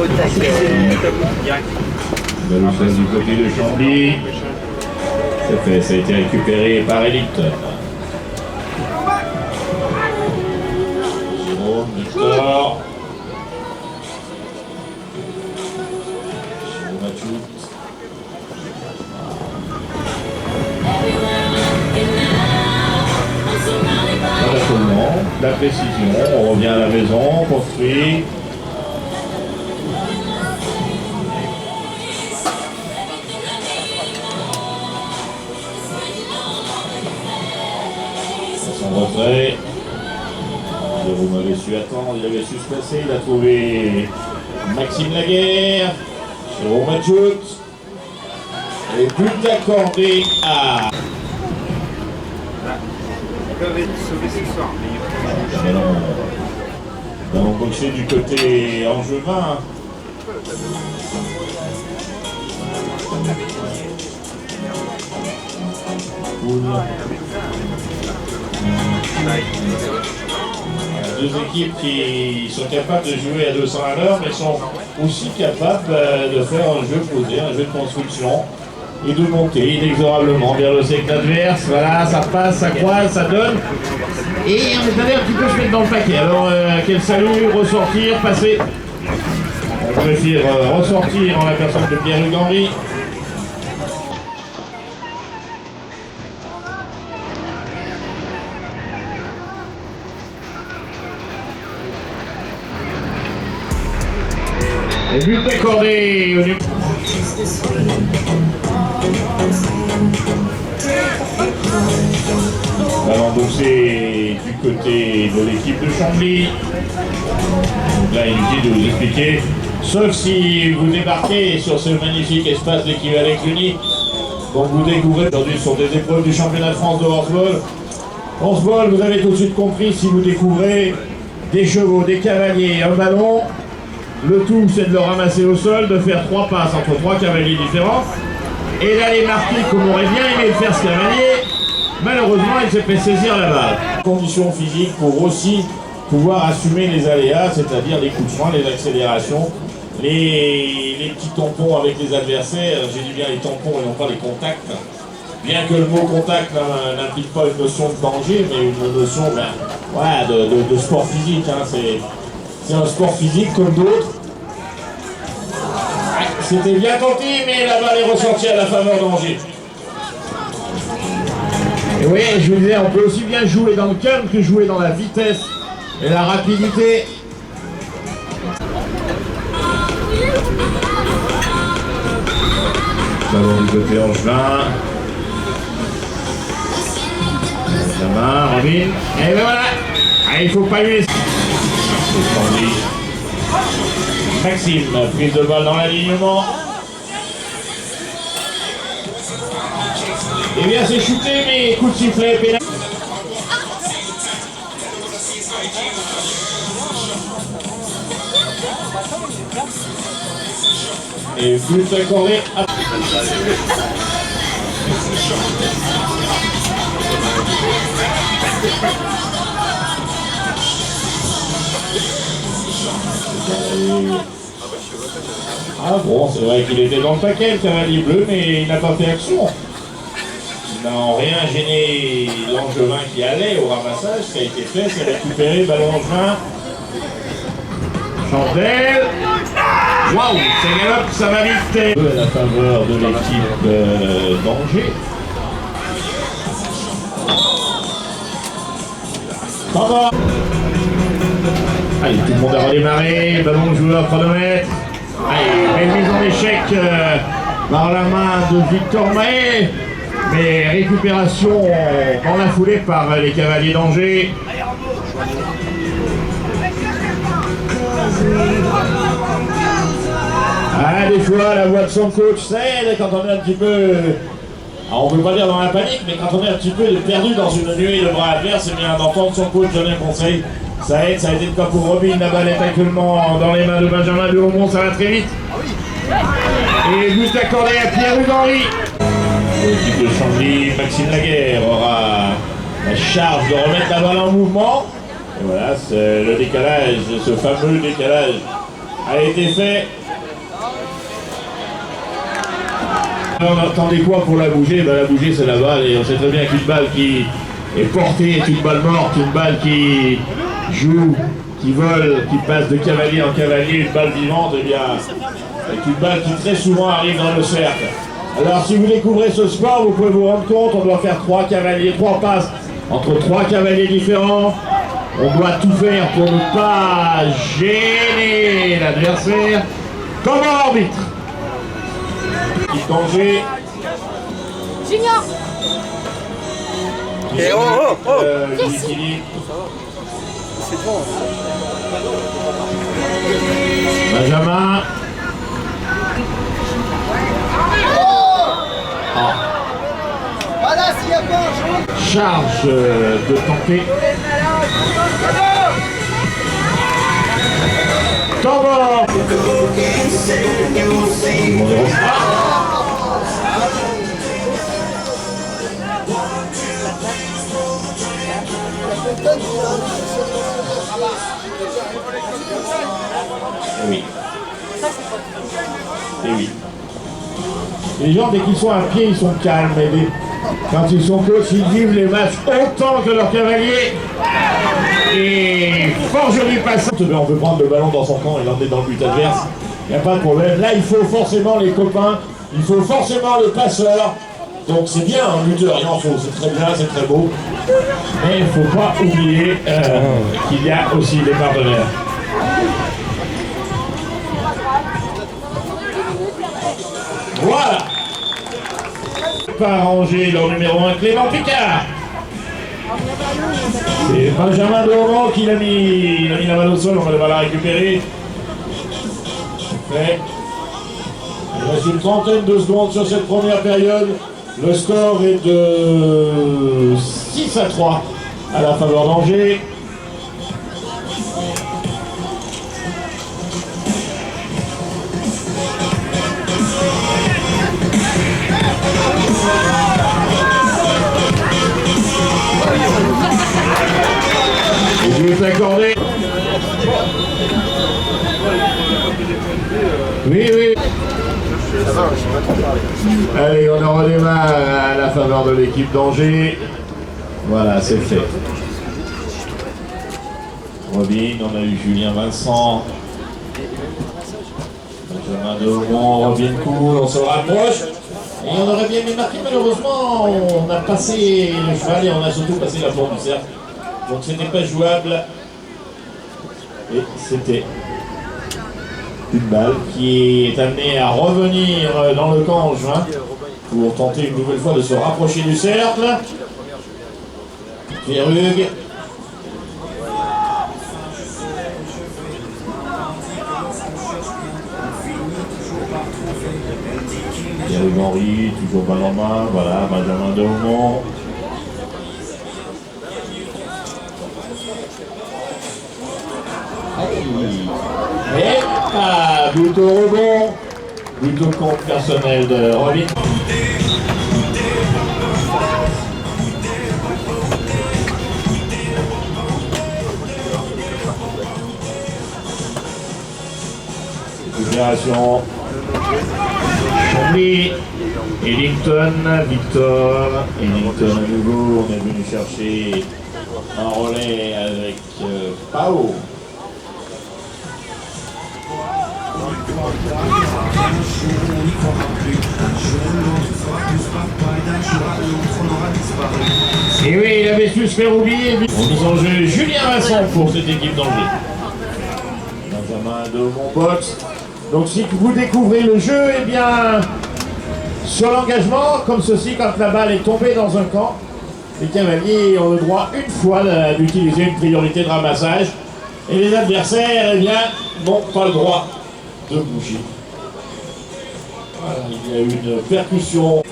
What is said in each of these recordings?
au taquet. Belle chose du côté de Chambly. Ça a été récupéré par Elite. Jérôme, Victor. La précision, on revient à la maison, on construit. Son retrait. Jérôme avait su attendre, il avait su se placer, il a trouvé Maxime Laguerre. Jérôme ajoute. Et but accordé à... Ils peuvent être sauvés ce soir. Ballon boxé du côté angevin. Deux équipes qui sont capables de jouer à 200 à l'heure, mais sont aussi capables de faire un jeu posé, un jeu de construction et de monter inexorablement vers le cercle adverse. Voilà, ça passe, ça croise, ça donne. Et on est allé un petit peu se mettre dans le paquet. Alors, quel salut, ressortir, passer. On préfère ressortir en la personne de Pierre-Hugues Henry. Et but accordé au numéro. Ballon boxé du côté de l'équipe de Chambly. Donc là, inutile de vous expliquer. Sauf si vous débarquez sur ce magnifique espace d'équivalent uni. Donc vous découvrez aujourd'hui sur des épreuves du championnat de France de horseball. Horseball, vous avez tout de suite compris si vous découvrez des chevaux, des cavaliers, un ballon. Le tout, c'est de le ramasser au sol, de faire 3 passes entre 3 cavaliers différents et d'aller marquer comme on aurait bien aimé le faire ce cavalier. Malheureusement, il s'est fait saisir la balle. Conditions physiques pour aussi pouvoir assumer les aléas, c'est-à-dire les coups de frein, les accélérations, les petits tampons avec les adversaires. J'ai dit bien les tampons et non pas les contacts. Bien que le mot contact n'implique pas une notion de danger, mais une notion de sport physique. Hein. C'est un sport physique comme d'autres. C'était bien tenté, mais la balle est ressortie à la faveur d'Angers. Et oui, je vous disais, on peut aussi bien jouer dans le calme que jouer dans la vitesse et la rapidité. Ballon du côté angevin. La main, Robin. Et ben voilà. Ah, il faut pas lui laisser. Maxime, prise de balle dans l'alignement. Eh bien c'est shooté, mais coup de sifflet, pénal. Et but accordé à... Ah bon, c'est vrai qu'il était dans le paquet, le cavalier bleu, mais il n'a pas fait action. Ils n'ont rien gêné l'angevin qui allait au ramassage. Ce qui a été fait, c'est récupérer ballon angevin. Chandelle. Waouh, ça galope, ça va vite. À la faveur de l'équipe d'Angers. Pardon. Allez, tout le monde a redémarré. Ballon joueur chronomètre. Allez, belle mise en échec par la main de Victor Mahé. Mais récupération dans la foulée par les cavaliers d'Angers. Ah, des fois, la voix de son coach, ça aide quand on est un petit peu... Alors, on ne peut pas dire dans la panique, mais quand on est un petit peu perdu dans une nuée de bras adverses, c'est bien d'entendre son coach donner un conseil. Ça aide, ça a été le cas pour Robin. La balle est actuellement dans les mains de Benjamin de Haumont, ça va très vite. Et but accordé à Pierre-Hugues Henry. L'équipe de Chambly, Maxime Laguerre aura la charge de remettre la balle en mouvement. Et voilà, c'est le décalage, ce fameux décalage a été fait. On attendait quoi pour la bouger? Ben, la bouger c'est la balle et on sait très bien qu'une balle qui est portée est une balle morte, une balle qui joue, qui vole, qui passe de cavalier en cavalier, une balle vivante, eh bien, c'est une balle qui très souvent arrive dans le cercle. Alors si vous découvrez ce sport, vous pouvez vous rendre compte, on doit faire 3 cavaliers, 3 passes entre 3 cavaliers différents. On doit tout faire pour ne pas gêner l'adversaire. Comme arbitre. Danger. Junior. Et oh l'équilibre. C'est bon. Benjamin. Ah. Voilà, s'il n'y a pas un jaune. Charge de tenter. Comment? Oui. Et oui. Les gens, dès qu'ils sont à pied, ils sont calmes. Et quand ils sont coachs, ils vivent les matchs autant que leurs cavaliers. Et fort joli passant. On peut prendre le ballon dans son camp et l'emmener dans le but adverse. Il n'y a pas de problème. Là, il faut forcément les copains. Il faut forcément le passeur. Donc c'est bien, un lutteur, il en faut. C'est très bien, c'est très beau. Mais il ne faut pas oublier qu'il y a aussi des partenaires. Voilà. Pas arranger leur numéro 1, Clément Picard. C'est Benjamin Dormant qui l'a mis la balle au sol, on va la récupérer. Fait. Il reste une trentaine de secondes sur cette première période. Le score est de 6-3 à la faveur d'Angers. Je vais t'accorder. Oui, oui. Allez, on en redémarre à la faveur de l'équipe d'Angers. Voilà, c'est fait. Robin, on a eu Julien Vincent. Benjamin Deaumont, Robin Cool, on se rapproche. Et on aurait bien mis marqué, malheureusement, on a passé le cheval et on a surtout passé la porte du cercle. Donc c'était pas jouable. Et c'était une balle qui est amenée à revenir dans le camp en juin pour tenter une nouvelle fois de se rapprocher du cercle. Pierrugue. Pierrugue Henry, toujours balle en main. Voilà, Benjamin Deaumont. Et but au rebond, but au compte personnel de Robin. Génération Chambly, Ellington, Victor, Ellington à nouveau, on est venu chercher un relais avec Pao. Et oui, il avait su se faire oublier. On nous en jeu Julien Vincent pour cette équipe d'Angers. Benjamin Deaumont boxe. Donc si vous découvrez le jeu, eh bien, sur l'engagement, comme ceci, quand la balle est tombée dans un camp, les cavaliers ont le droit une fois d'utiliser une priorité de ramassage. Et les adversaires, eh bien, n'ont pas le droit de bouger. Voilà, il y a une percussion.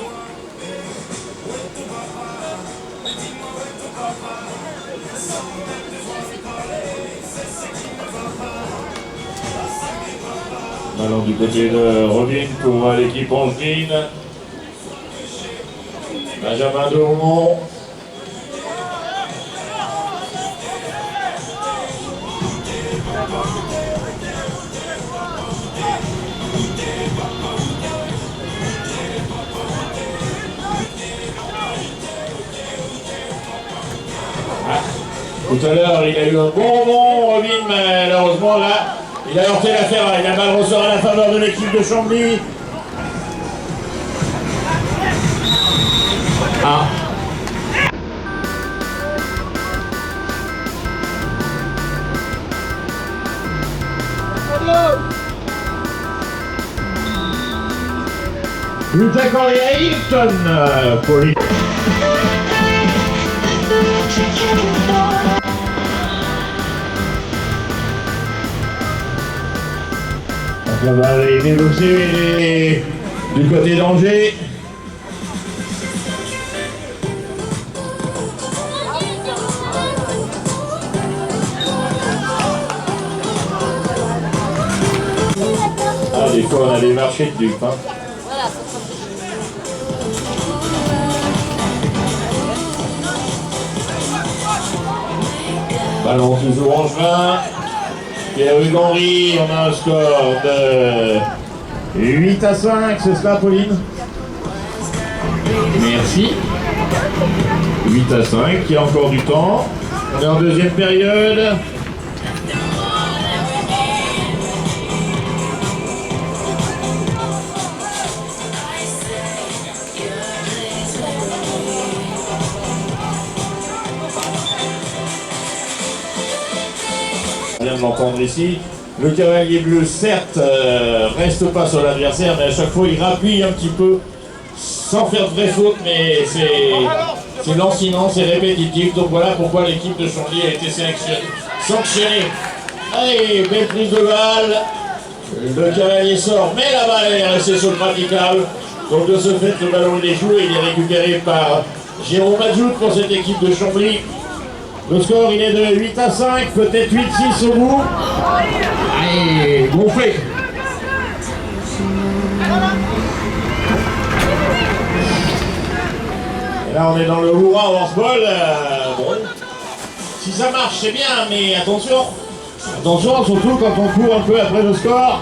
Allons du côté de Robin pour l'équipe angevine. Benjamin Deaumont. Tout à l'heure, il a eu un bon rebond, Robin, mais malheureusement, là, il a heurté la ferraille. La balle ressort à la faveur de l'équipe de Chambly. Ah. But accordé à Hilton pour lui. On va aller négocier du côté d'Angers. Ah, des fois on a des marchés de dupes. Hein. Ballon toujours Angevin. Pierre-Hugues Henry, on a un score de 8-5, c'est cela Pauline? Merci. 8-5, il y a encore du temps. On est en deuxième période. On vient de l'entendre ici. Le cavalier bleu, certes, reste pas sur l'adversaire, mais à chaque fois il rappuie un petit peu, sans faire de vraie faute, mais c'est lancinant, c'est répétitif. Donc voilà pourquoi l'équipe de Chambly a été sanctionnée. Allez, belle prise de balle. Le cavalier sort, mais la balle est restée sur le praticable. Donc de ce fait, le ballon il est joué, il est récupéré par Jérôme Adjout pour cette équipe de Chambly. Le score il est de 8-5, peut-être 8-6 au bout. Allez, gonflé. Et là on est dans le hurrah au horse-ball. Bon, si ça marche c'est bien, mais attention. Attention, surtout quand on court un peu après le score.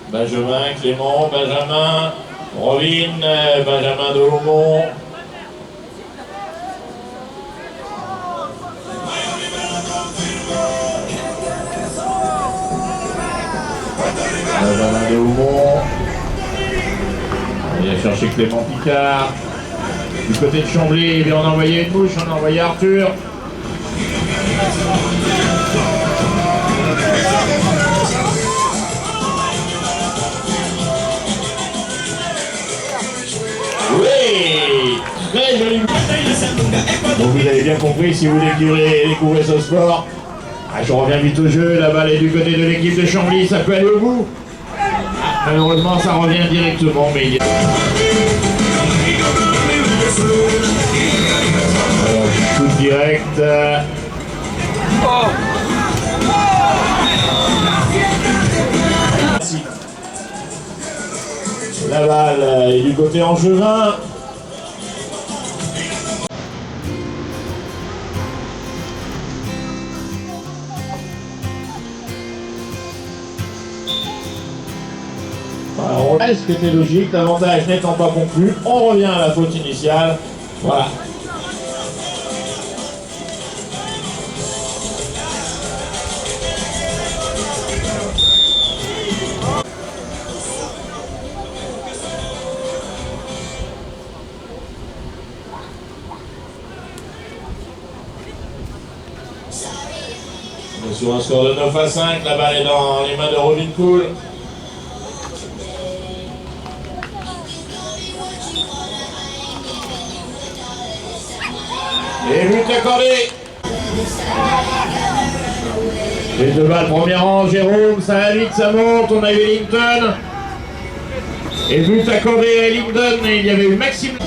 Benjamin, Clément, Benjamin, Robin, Benjamin de Haumont. Benjamin de Haumont. On vient chercher Clément Picard. Du côté de Chambly, on a envoyé une mouche, on a envoyé Arthur. Oui, très joli. Donc vous avez bien compris, si vous voulez découvrir ce sport, je reviens vite au jeu, la balle est du côté de l'équipe de Chambly, ça peut aller au bout. Malheureusement ça revient directement, mais il y a... Tout direct. La balle est du côté angevin. Alors, ce qui était logique, l'avantage n'étant pas conclu, on revient à la faute initiale. Voilà. Sur un score de 9-5, la balle est dans les mains de Robin Cool. Et but accordé. Les deux balles, premier rang, Jérôme, ça va vite, ça monte, on a eu Ellington. Et but accordé à Ellington, et il y avait eu Maxime.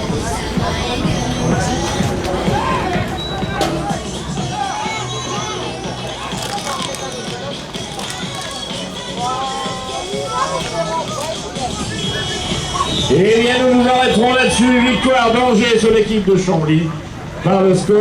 Et bien nous nous arrêterons là-dessus, victoire d'Angers sur l'équipe de Chambly par le score